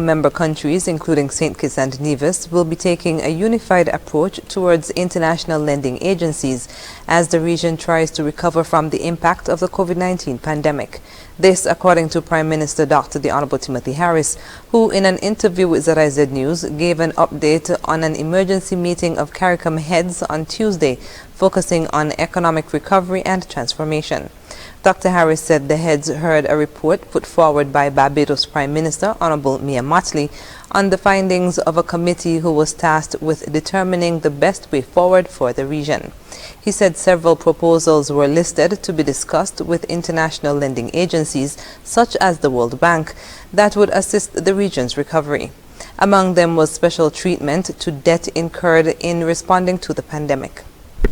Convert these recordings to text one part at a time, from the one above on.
member countries, including St. Kitts and Nevis, will be taking a unified approach towards international lending agencies as the region tries to recover from the impact of the COVID-19 pandemic. This, according to Prime Minister Dr. The Honorable Timothy Harris, who in an interview with ZIZ News gave an update on an emergency meeting of CARICOM heads on Tuesday, focusing on economic recovery and transformation. Dr. Harris said the heads heard a report put forward by Barbados Prime Minister Honorable Mia Mottley on the findings of a committee who was tasked with determining the best way forward for the region. He said several proposals were listed to be discussed with international lending agencies, such as the World Bank, that would assist the region's recovery. Among them was special treatment to debt incurred in responding to the pandemic.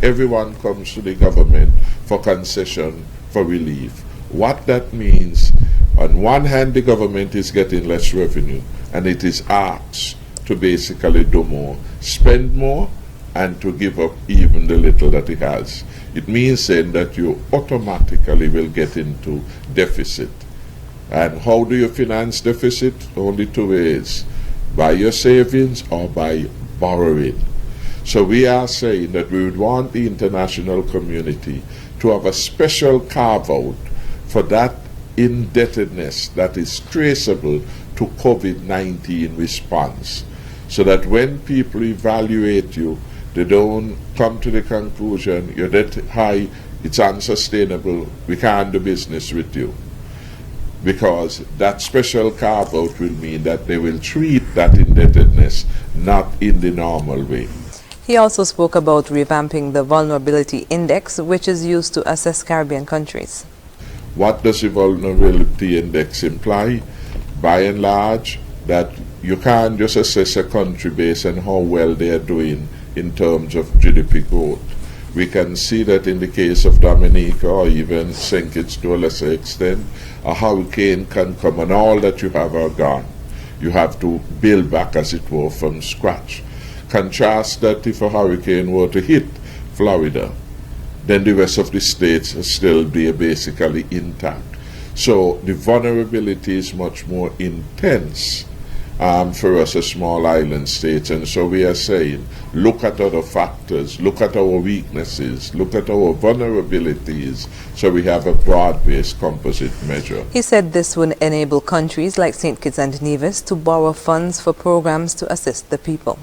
Everyone comes to the government for concession, for relief. What that means, on one hand, the government is getting less revenue, and it is asked to basically do more, spend more, and to give up even the little that it has. It means then that you automatically will get into deficit. And how do you finance deficit? Only two ways: by your savings or by borrowing. So we are saying that we would want the international community to have a special carve-out for that indebtedness that is traceable to COVID-19 response, so that when people evaluate you, they don't come to the conclusion you're that high, it's unsustainable, we can't do business with you. Because that special carve-out will mean that they will treat that indebtedness not in the normal way. He also spoke about revamping the Vulnerability Index, which is used to assess Caribbean countries. What does the Vulnerability Index imply? By and large, that you can't just assess a country based on how well they are doing in terms of GDP growth. We can see that in the case of Dominica, or even St. Kitts to a lesser extent, a hurricane can come and all that you have are gone. You have to build back, as it were, from scratch. Contrast that if a hurricane were to hit Florida, then the rest of the states will still be basically intact. So the vulnerability is much more intense for us as small island states, and so we are saying, look at other factors, look at our weaknesses, look at our vulnerabilities, so we have a broad-based composite measure. He said this would enable countries like St. Kitts and Nevis to borrow funds for programs to assist the people.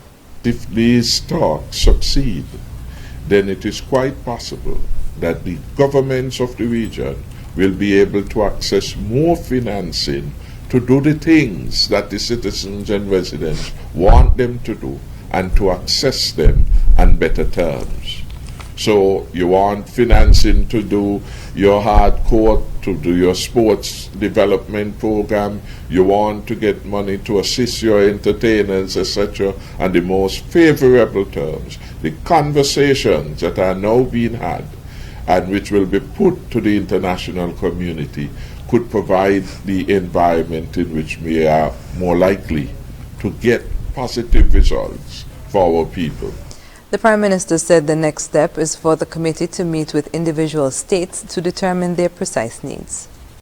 If these talks succeed, then it is quite possible that the governments of the region will be able to access more financing to do the things that the citizens and residents want them to do, and to access them on better terms. So you want financing to do your hardcore, to do your sports development program, you want to get money to assist your entertainers, etc., on the most favorable terms. The conversations that are now being had and which will be put to the international community could provide the environment in which we are more likely to get positive results for our people. The Prime Minister said the next step is for the committee to meet with individual states to determine their precise needs.